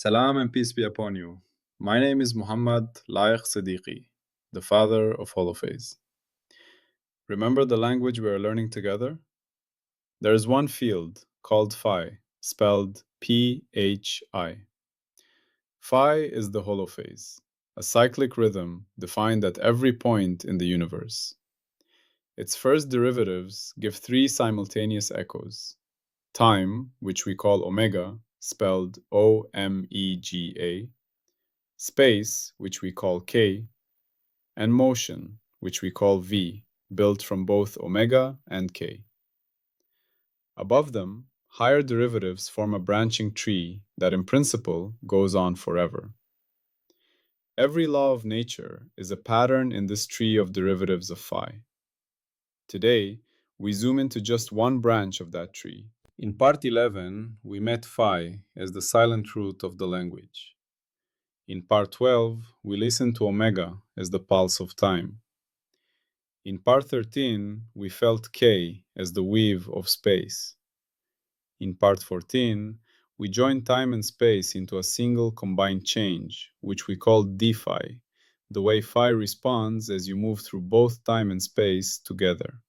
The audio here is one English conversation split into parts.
Salam and peace be upon you. My name is Mohammed Layiq Sediqi, the father of Holophase. Remember the language we are learning together? There is one field called phi, spelled Phi. Phi is the holophase, a cyclic rhythm defined at every point in the universe. Its first derivatives give three simultaneous echoes: time, which we call omega, spelled Omega, space, which we call k, and motion, which we call v, built from both omega and k. Above them, higher derivatives form a branching tree that in principle goes on forever. Every law of nature is a pattern in this tree of derivatives of phi. Today, we zoom into just one branch of that tree. In part 11, we met phi as the silent root of the language. In part 12, we listened to omega as the pulse of time. In part 13, we felt K as the weave of space. In part 14, we joined time and space into a single combined change, which we called dphi, the way phi responds as you move through both time and space together.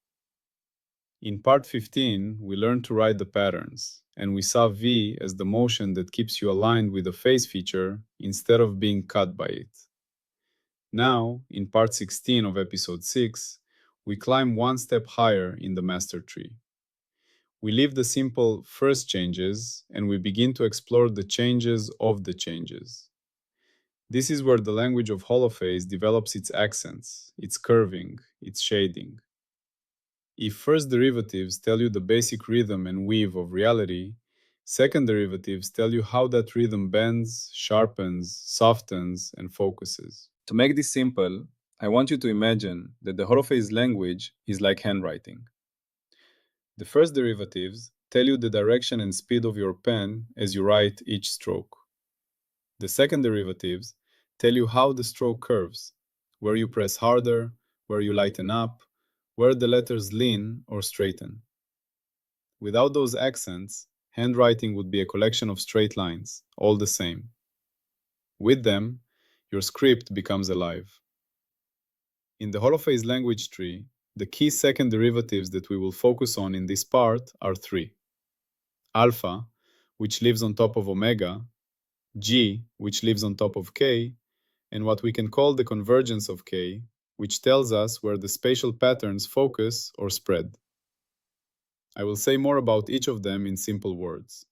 In part 15, we learned to write the patterns, and we saw V as the motion that keeps you aligned with a phase feature instead of being cut by it. Now, in part 16 of episode 6, we climb one step higher in the master tree. We leave the simple first changes and we begin to explore the changes of the changes. This is where the language of holophase develops its accents, its curving, its shading. If first derivatives tell you the basic rhythm and weave of reality, second derivatives tell you how that rhythm bends, sharpens, softens, and focuses. To make this simple, I want you to imagine that the holophase language is like handwriting. The first derivatives tell you the direction and speed of your pen as you write each stroke. The second derivatives tell you how the stroke curves, where you press harder, where you lighten up, where the letters lean or straighten. Without those accents, handwriting would be a collection of straight lines, all the same. With them, your script becomes alive. In the holophase language tree, the key second derivatives that we will focus on in this part are three: alpha, which lives on top of omega, g, which lives on top of k, and what we can call the convergence of k, which tells us where the spatial patterns focus or spread. I will say more about each of them in simple words.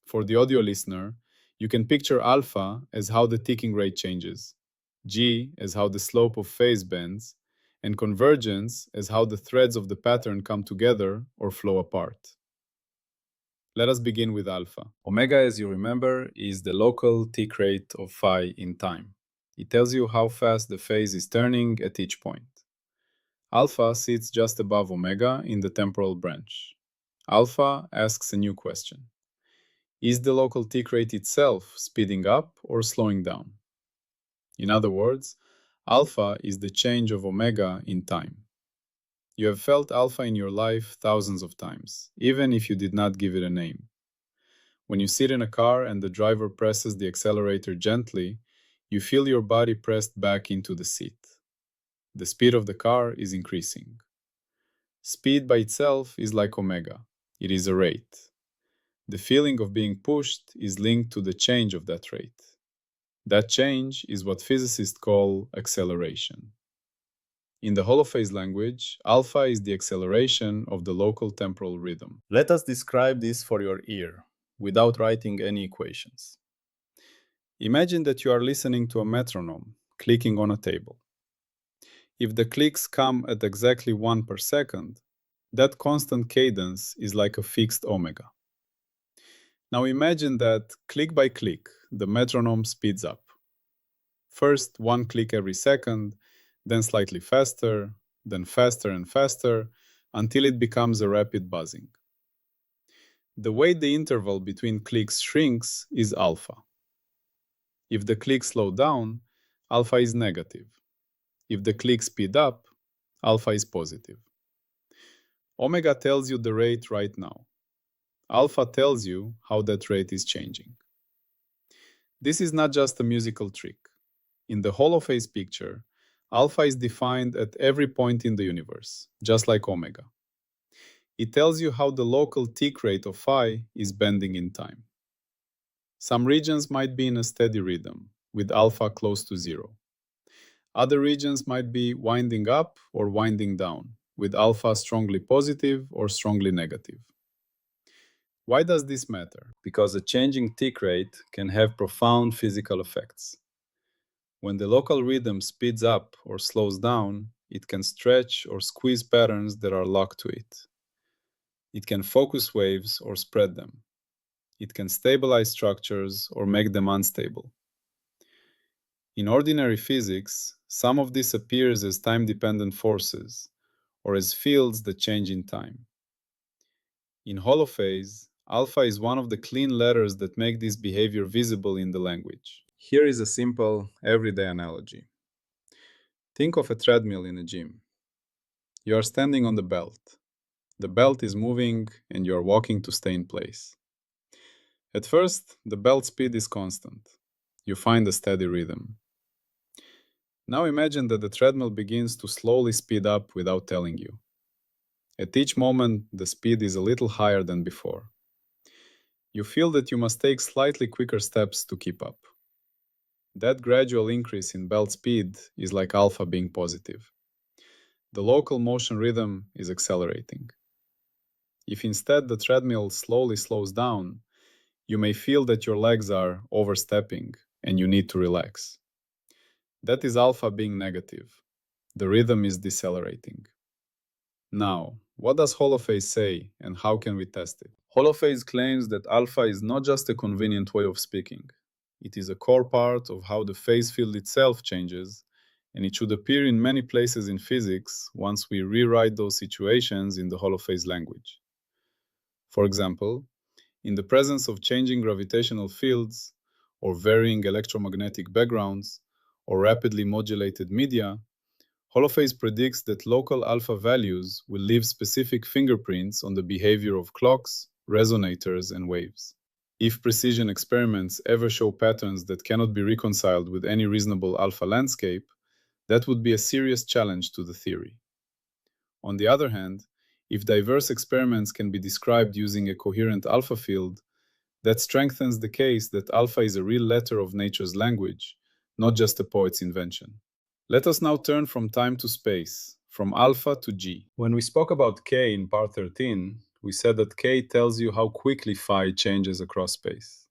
For the audio listener, you can picture alpha as how the ticking rate changes, g as how the slope of phase bends, and convergence as how the threads of the pattern come together or flow apart. Let us begin with alpha. Omega, as you remember, is the local tick rate of phi in time. It tells you how fast the phase is turning at each point. Alpha sits just above omega in the temporal branch. Alpha asks a new question. Is the local tick rate itself speeding up or slowing down? In other words, alpha is the change of omega in time. You have felt alpha in your life thousands of times, even if you did not give it a name. When you sit in a car and the driver presses the accelerator gently, you feel your body pressed back into the seat. The speed of the car is increasing. Speed by itself is like omega. It is a rate. The feeling of being pushed is linked to the change of that rate. That change is what physicists call acceleration. In the holophase language, alpha is the acceleration of the local temporal rhythm. Let us describe this for your ear, without writing any equations. Imagine that you are listening to a metronome clicking on a table. If the clicks come at exactly 1 per second, that constant cadence is like a fixed omega. Now imagine that click by click, the metronome speeds up. First, one click every second, then slightly faster, then faster and faster, until it becomes a rapid buzzing. The way the interval between clicks shrinks is alpha. If the clicks slow down, alpha is negative. If the clicks speed up, alpha is positive. Omega tells you the rate right now. Alpha tells you how that rate is changing. This is not just a musical trick. In the holophase picture, alpha is defined at every point in the universe, just like omega. It tells you how the local tick rate of phi is bending in time. Some regions might be in a steady rhythm, with alpha close to zero. Other regions might be winding up or winding down, with alpha strongly positive or strongly negative. Why does this matter? Because a changing tick rate can have profound physical effects. When the local rhythm speeds up or slows down, it can stretch or squeeze patterns that are locked to it. It can focus waves or spread them. It can stabilize structures or make them unstable. In ordinary physics, some of this appears as time-dependent forces, or as fields that change in time. In holophase, alpha is one of the clean letters that make this behavior visible in the language. Here is a simple, everyday analogy. Think of a treadmill in a gym. You are standing on the belt. The belt is moving and you are walking to stay in place. At first, the belt speed is constant. You find a steady rhythm. Now imagine that the treadmill begins to slowly speed up without telling you. At each moment, the speed is a little higher than before. You feel that you must take slightly quicker steps to keep up. That gradual increase in belt speed is like alpha being positive. The local motion rhythm is accelerating. If instead the treadmill slowly slows down, you may feel that your legs are overstepping and you need to relax. That is alpha being negative. The rhythm is decelerating. Now, what does Holophase say and how can we test it? Holophase claims that alpha is not just a convenient way of speaking. It is a core part of how the phase field itself changes, and it should appear in many places in physics once we rewrite those situations in the holophase language. For example, in the presence of changing gravitational fields, or varying electromagnetic backgrounds, or rapidly modulated media, Holophase predicts that local alpha values will leave specific fingerprints on the behavior of clocks, resonators, and waves. If precision experiments ever show patterns that cannot be reconciled with any reasonable alpha landscape, that would be a serious challenge to the theory. On the other hand, if diverse experiments can be described using a coherent alpha field, that strengthens the case that alpha is a real letter of nature's language, not just a poet's invention. Let us now turn from time to space, from alpha to G. When we spoke about K in part 13, we said that K tells you how quickly phi changes across space.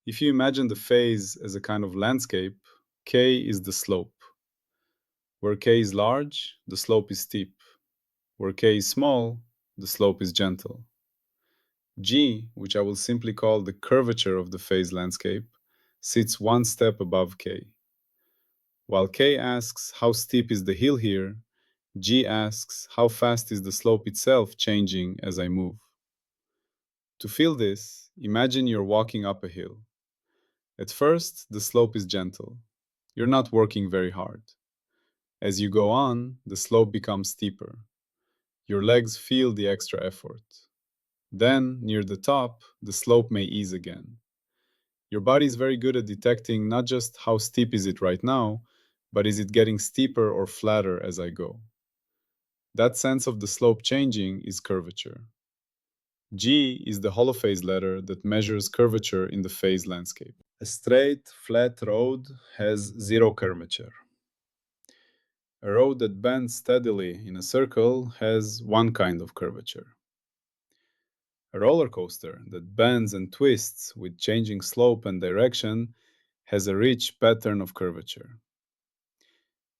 If you imagine the phase as a kind of landscape, K is the slope. Where K is large, the slope is steep. Where K is small, the slope is gentle. G, which I will simply call the curvature of the phase landscape, sits one step above K. While K asks how steep is the hill here, G asks how fast is the slope itself changing as I move. To feel this, imagine you're walking up a hill. At first, the slope is gentle. You're not working very hard. As you go on, the slope becomes steeper. Your legs feel the extra effort. Then, near the top, the slope may ease again. Your body is very good at detecting not just how steep is it right now, but is it getting steeper or flatter as I go. That sense of the slope changing is curvature. G is the holophase letter that measures curvature in the phase landscape. A straight, flat road has zero curvature. A road that bends steadily in a circle has one kind of curvature. A roller coaster that bends and twists with changing slope and direction has a rich pattern of curvature.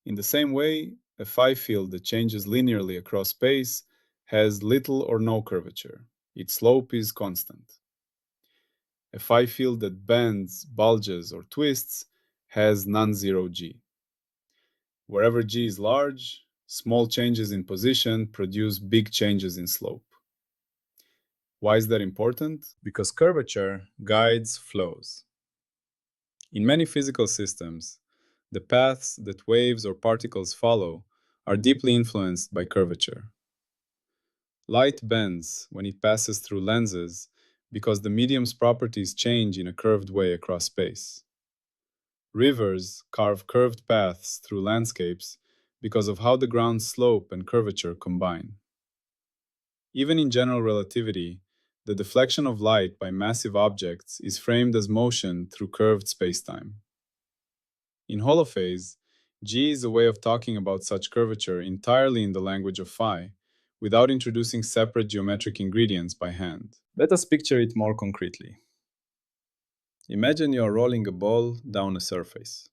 In the same way, a phi field that changes linearly across space has little or no curvature. Its slope is constant. A phi field that bends, bulges, or twists has non-zero G. Wherever G is large, small changes in position produce big changes in slope. Why is that important? Because curvature guides flows. In many physical systems, the paths that waves or particles follow are deeply influenced by curvature. Light bends when it passes through lenses because the medium's properties change in a curved way across space. Rivers carve curved paths through landscapes because of how the ground's slope and curvature combine. Even in general relativity, the deflection of light by massive objects is framed as motion through curved spacetime. In holophase, G is a way of talking about such curvature entirely in the language of phi, without introducing separate geometric ingredients by hand. Let us picture it more concretely. Imagine you are rolling a ball down a surface.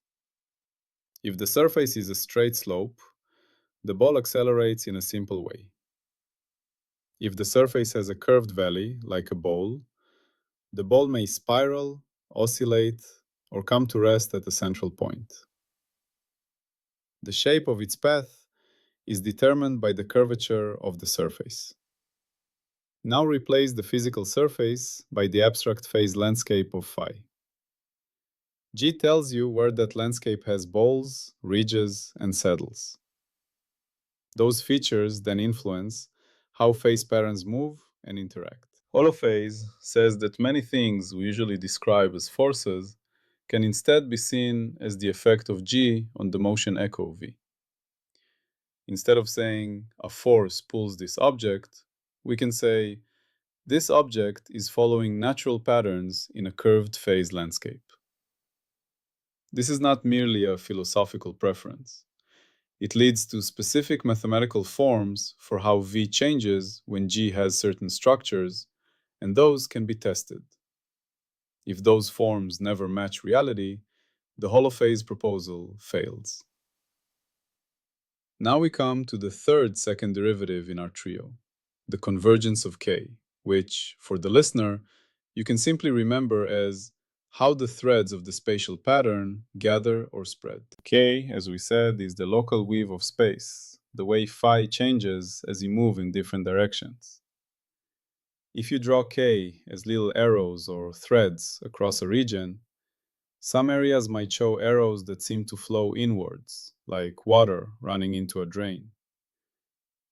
If the surface is a straight slope, the ball accelerates in a simple way. If the surface has a curved valley, like a bowl, the ball may spiral, oscillate, or come to rest at a central point. The shape of its path is determined by the curvature of the surface. Now replace the physical surface by the abstract phase landscape of phi. G tells you where that landscape has bowls, ridges, and saddles. Those features then influence how phase patterns move and interact. Holophase says that many things we usually describe as forces can instead be seen as the effect of G on the motion echo V. Instead of saying a force pulls this object, we can say this object is following natural patterns in a curved phase landscape. This is not merely a philosophical preference. It leads to specific mathematical forms for how V changes when G has certain structures, and those can be tested. If those forms never match reality, the holophase proposal fails. Now we come to the third second derivative in our trio, the convergence of K, which, for the listener, you can simply remember as how the threads of the spatial pattern gather or spread. K, as we said, is the local weave of space, the way phi changes as you move in different directions. If you draw K as little arrows or threads across a region, some areas might show arrows that seem to flow inwards, like water running into a drain.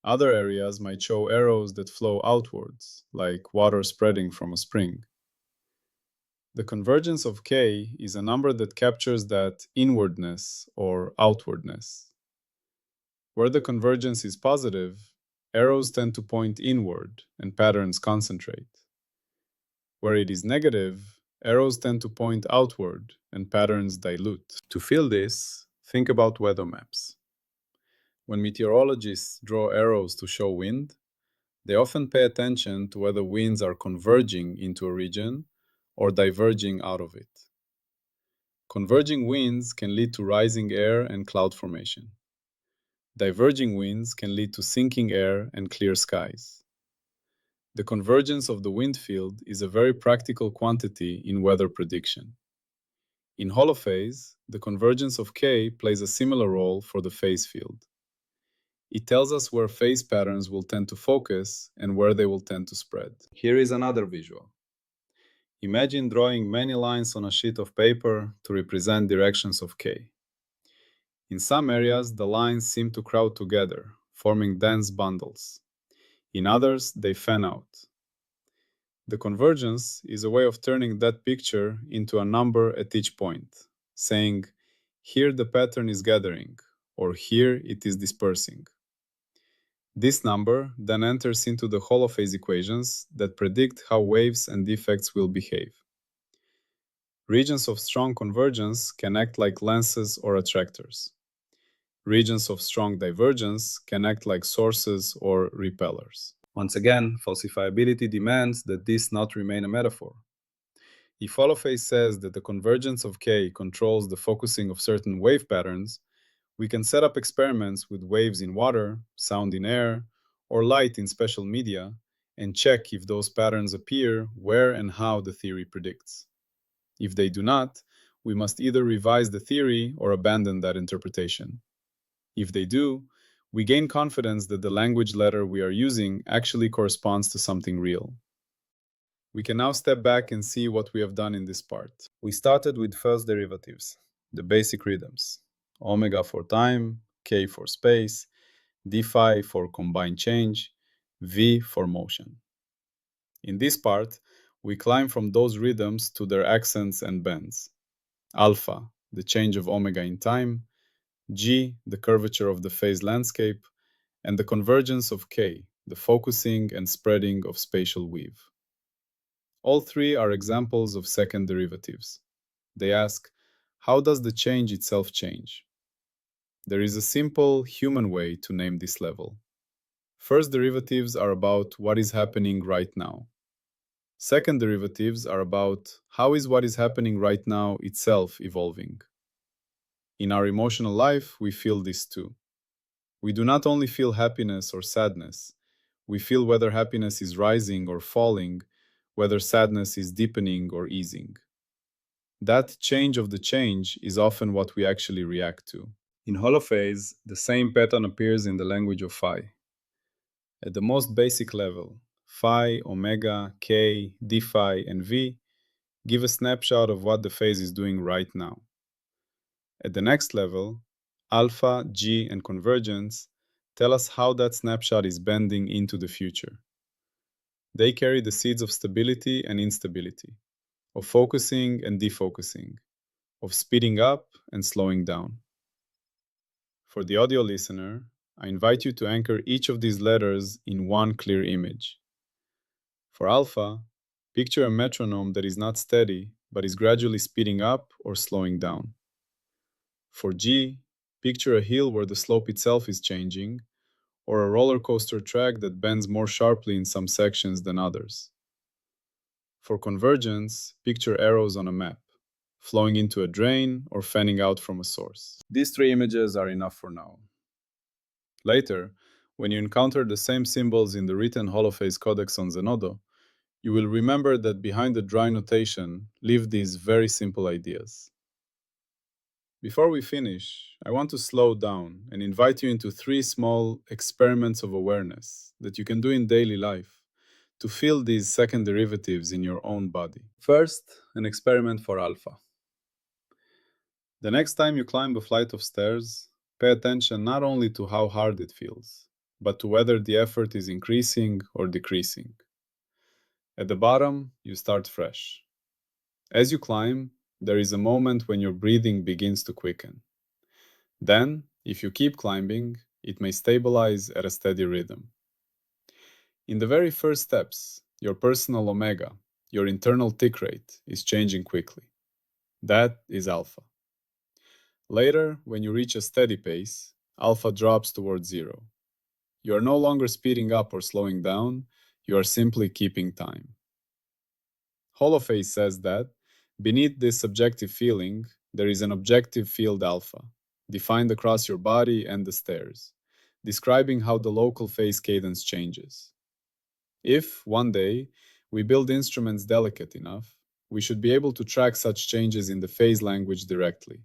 Other areas might show arrows that flow outwards, like water spreading from a spring. The convergence of K is a number that captures that inwardness or outwardness. Where the convergence is positive, arrows tend to point inward and patterns concentrate. Where it is negative, arrows tend to point outward and patterns dilute. To feel this, think about weather maps. When meteorologists draw arrows to show wind, they often pay attention to whether winds are converging into a region or diverging out of it. Converging winds can lead to rising air and cloud formation. Diverging winds can lead to sinking air and clear skies. The convergence of the wind field is a very practical quantity in weather prediction. In holophase, the convergence of K plays a similar role for the phase field. It tells us where phase patterns will tend to focus and where they will tend to spread. Here is another visual. Imagine drawing many lines on a sheet of paper to represent directions of K. In some areas, the lines seem to crowd together, forming dense bundles. In others, they fan out. The convergence is a way of turning that picture into a number at each point, saying, here the pattern is gathering, or here it is dispersing. This number then enters into the holophase equations that predict how waves and defects will behave. Regions of strong convergence can act like lenses or attractors. Regions of strong divergence can act like sources or repellers. Once again, falsifiability demands that this not remain a metaphor. If holophase says that the convergence of K controls the focusing of certain wave patterns, we can set up experiments with waves in water, sound in air, or light in special media, and check if those patterns appear where and how the theory predicts. If they do not, we must either revise the theory or abandon that interpretation. If they do, we gain confidence that the language letter we are using actually corresponds to something real. We can now step back and see what we have done in this part. We started with first derivatives, the basic rhythms. Omega for time, K for space, d phi for combined change, V for motion. In this part, We climb from those rhythms to their accents and bends. Alpha, the change of omega in time, G, the curvature of the phase landscape, and the convergence of K, the focusing and spreading of spatial weave. All three are examples of second derivatives. They ask, how does the change itself change? There is a simple human way to name this level. First derivatives are about what is happening right now. Second derivatives are about how is what is happening right now itself evolving. In our emotional life, we feel this too. We do not only feel happiness or sadness, we feel whether happiness is rising or falling, whether sadness is deepening or easing. That change of the change is often what we actually react to. In holophase, the same pattern appears in the language of phi. At the most basic level, phi, omega, k, d phi, and v give a snapshot of what the phase is doing right now. At the next level, alpha, g, and convergence tell us how that snapshot is bending into the future. They carry the seeds of stability and instability, of focusing and defocusing, of speeding up and slowing down. For the audio listener, I invite you to anchor each of these letters in one clear image. For alpha, picture a metronome that is not steady but is gradually speeding up or slowing down. For G, picture a hill where the slope itself is changing, or a roller coaster track that bends more sharply in some sections than others. For convergence, picture arrows on a map, flowing into a drain or fanning out from a source. These three images are enough for now. Later, when you encounter the same symbols in the written Holophase Codex on Zenodo, you will remember that behind the dry notation live these very simple ideas. Before we finish, I want to slow down and invite you into three small experiments of awareness that you can do in daily life to feel these second derivatives in your own body. First, an experiment for alpha. The next time you climb a flight of stairs, pay attention not only to how hard it feels, but to whether the effort is increasing or decreasing. At the bottom, you start fresh. As you climb, there is a moment when your breathing begins to quicken. Then, if you keep climbing, it may stabilize at a steady rhythm. In the very first steps, your personal omega, your internal tick rate, is changing quickly. That is alpha. Later, when you reach a steady pace, alpha drops towards zero. You are no longer speeding up or slowing down, you are simply keeping time. Holophase says that, beneath this subjective feeling, there is an objective field alpha, defined across your body and the stairs, describing how the local phase cadence changes. If, one day, we build instruments delicate enough, we should be able to track such changes in the phase language directly,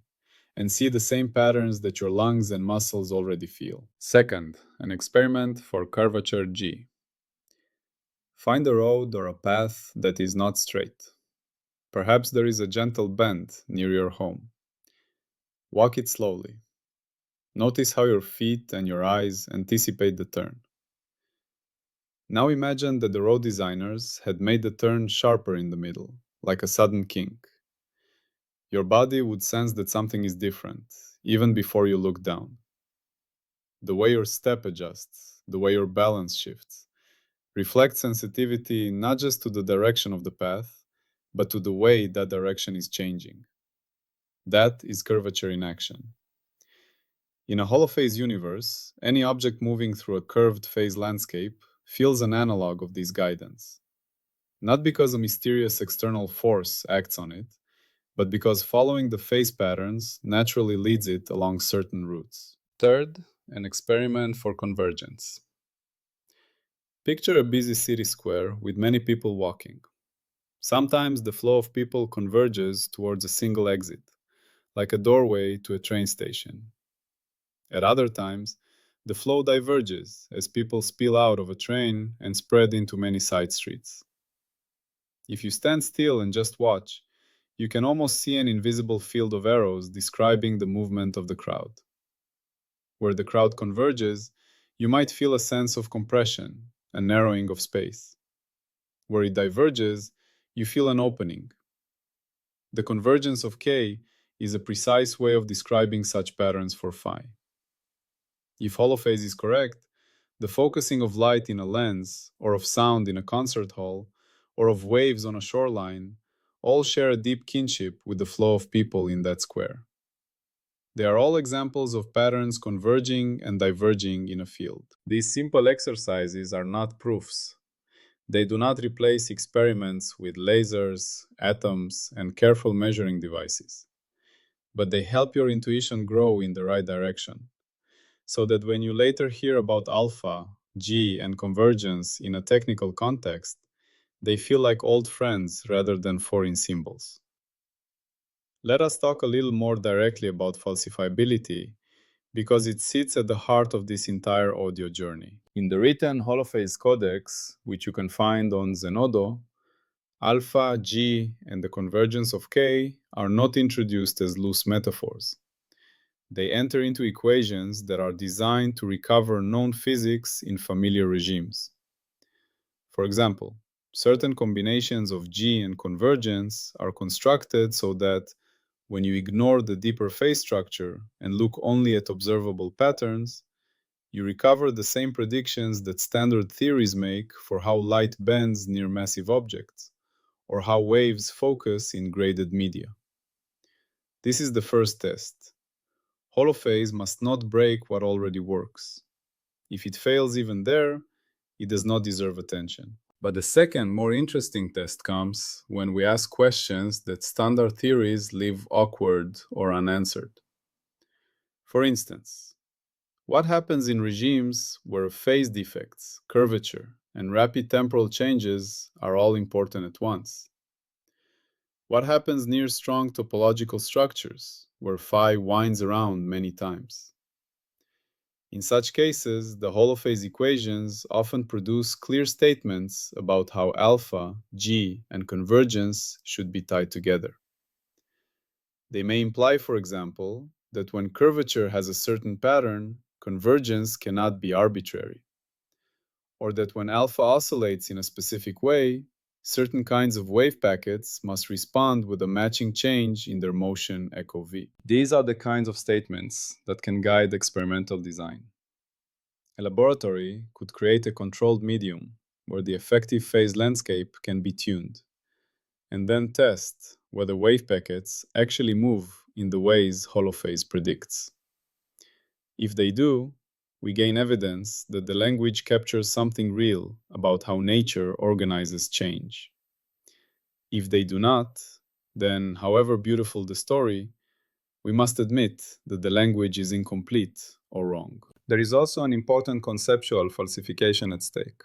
and see the same patterns that your lungs and muscles already feel. Second, an experiment for curvature G. Find a road or a path that is not straight. Perhaps there is a gentle bend near your home. Walk it slowly. Notice how your feet and your eyes anticipate the turn. Now imagine that the road designers had made the turn sharper in the middle, like a sudden kink. Your body would sense that something is different, even before you look down. The way your step adjusts, the way your balance shifts, reflects sensitivity not just to the direction of the path, but to the way that direction is changing. That is curvature in action. In a holophase universe, any object moving through a curved phase landscape feels an analog of this guidance. Not because a mysterious external force acts on it, but because following the phase patterns naturally leads it along certain routes. Third, an experiment for convergence. Picture a busy city square with many people walking. Sometimes the flow of people converges towards a single exit, like a doorway to a train station. At other times, the flow diverges as people spill out of a train and spread into many side streets. If you stand still and just watch, you can almost see an invisible field of arrows describing the movement of the crowd. Where the crowd converges, you might feel a sense of compression, a narrowing of space. Where it diverges, you feel an opening. The convergence of K is a precise way of describing such patterns for phi. If holophase is correct, the focusing of light in a lens, or of sound in a concert hall, or of waves on a shoreline, all share a deep kinship with the flow of people in that square. They are all examples of patterns converging and diverging in a field. These simple exercises are not proofs. They do not replace experiments with lasers, atoms, and careful measuring devices. But they help your intuition grow in the right direction, so that when you later hear about alpha, G, and convergence in a technical context, they feel like old friends rather than foreign symbols. Let us talk a little more directly about falsifiability, because it sits at the heart of this entire audio journey. In the written Holophase Codex, which you can find on Zenodo, alpha, G, and the convergence of K are not introduced as loose metaphors. They enter into equations that are designed to recover known physics in familiar regimes. For example, certain combinations of G and convergence are constructed so that when you ignore the deeper phase structure and look only at observable patterns, you recover the same predictions that standard theories make for how light bends near massive objects, or how waves focus in graded media. This is the first test. Holophase must not break what already works. If it fails even there, it does not deserve attention. But the second, more interesting test comes when we ask questions that standard theories leave awkward or unanswered. For instance, what happens in regimes where phase defects, curvature, and rapid temporal changes are all important at once? What happens near strong topological structures, where phi winds around many times? In such cases, the holophase equations often produce clear statements about how alpha, G, and convergence should be tied together. They may imply, for example, that when curvature has a certain pattern, convergence cannot be arbitrary, or that when alpha oscillates in a specific way, certain kinds of wave packets must respond with a matching change in their motion echo v. These are the kinds of statements that can guide experimental design. A laboratory could create a controlled medium where the effective phase landscape can be tuned, and then test whether wave packets actually move in the ways holophase predicts. If they do, we gain evidence that the language captures something real about how nature organizes change. If they do not, then, however beautiful the story, we must admit that the language is incomplete or wrong. There is also an important conceptual falsification at stake.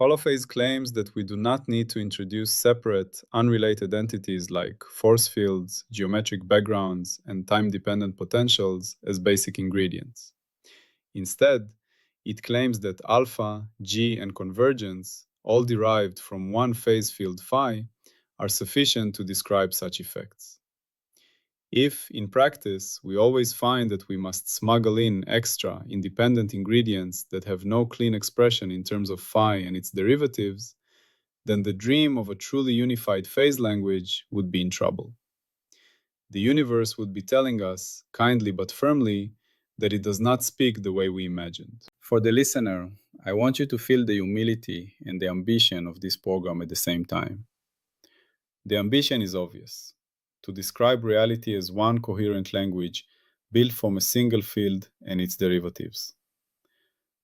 Holophase claims that we do not need to introduce separate, unrelated entities like force fields, geometric backgrounds, and time-dependent potentials as basic ingredients. Instead, it claims that alpha, G, and convergence, all derived from one phase field phi, are sufficient to describe such effects. If, in practice, we always find that we must smuggle in extra, independent ingredients that have no clean expression in terms of phi and its derivatives, then the dream of a truly unified phase language would be in trouble. The universe would be telling us, kindly but firmly, that it does not speak the way we imagined. For the listener, I want you to feel the humility and the ambition of this program at the same time. The ambition is obvious: to describe reality as one coherent language built from a single field and its derivatives.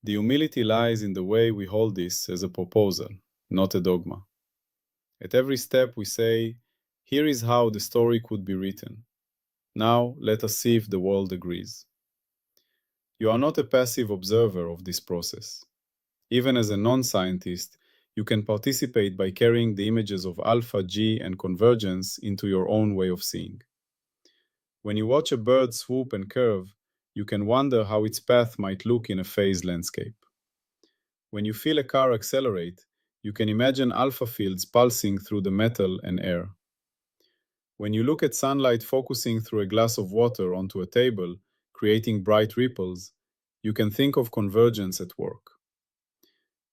The humility lies in the way we hold this as a proposal, not a dogma. At every step we say, here is how the story could be written. Now let us see if the world agrees. You are not a passive observer of this process. Even as a non-scientist, you can participate by carrying the images of alpha, G, and convergence into your own way of seeing. When you watch a bird swoop and curve, you can wonder how its path might look in a phase landscape. When you feel a car accelerate, you can imagine alpha fields pulsing through the metal and air. When you look at sunlight focusing through a glass of water onto a table, creating bright ripples, you can think of convergence at work.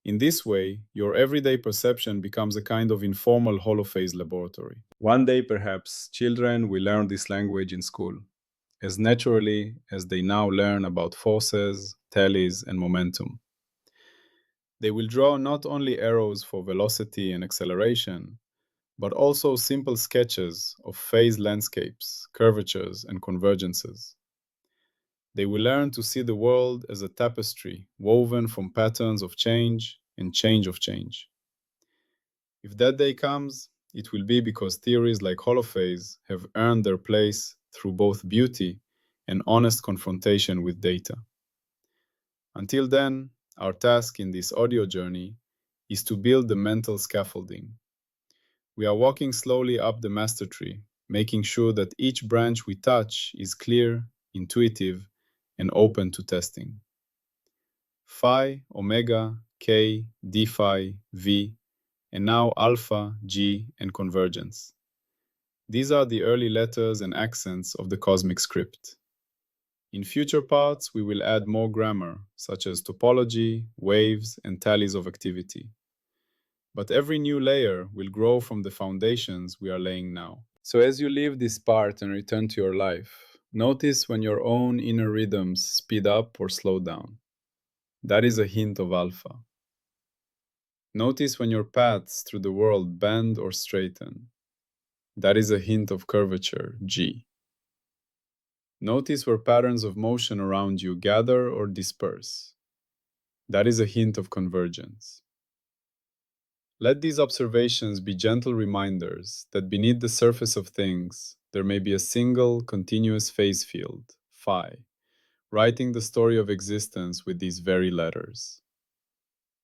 In this way, your everyday perception becomes a kind of informal holophase laboratory. One day, perhaps, children will learn this language in school, as naturally as they now learn about forces, tallies, and momentum. They will draw not only arrows for velocity and acceleration, but also simple sketches of phase landscapes, curvatures, and convergences. They will learn to see the world as a tapestry woven from patterns of change and change of change. If that day comes, it will be because theories like holophase have earned their place through both beauty and honest confrontation with data. Until then, our task in this audio journey is to build the mental scaffolding. We are walking slowly up the master tree, making sure that each branch we touch is clear, intuitive, and open to testing. Phi, omega, K, D phi, V, and now alpha, G, and convergence. These are the early letters and accents of the cosmic script. In future parts, we will add more grammar, such as topology, waves, and tallies of activity. But every new layer will grow from the foundations we are laying now. So as you leave this part and return to your life, notice when your own inner rhythms speed up or slow down. That is a hint of alpha. Notice when your paths through the world bend or straighten. That is a hint of curvature, G. Notice where patterns of motion around you gather or disperse. That is a hint of convergence. Let these observations be gentle reminders that beneath the surface of things, there may be a single, continuous phase field, phi, writing the story of existence with these very letters.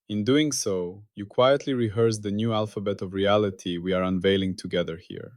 In doing so, you quietly rehearse the new alphabet of reality we are unveiling together here.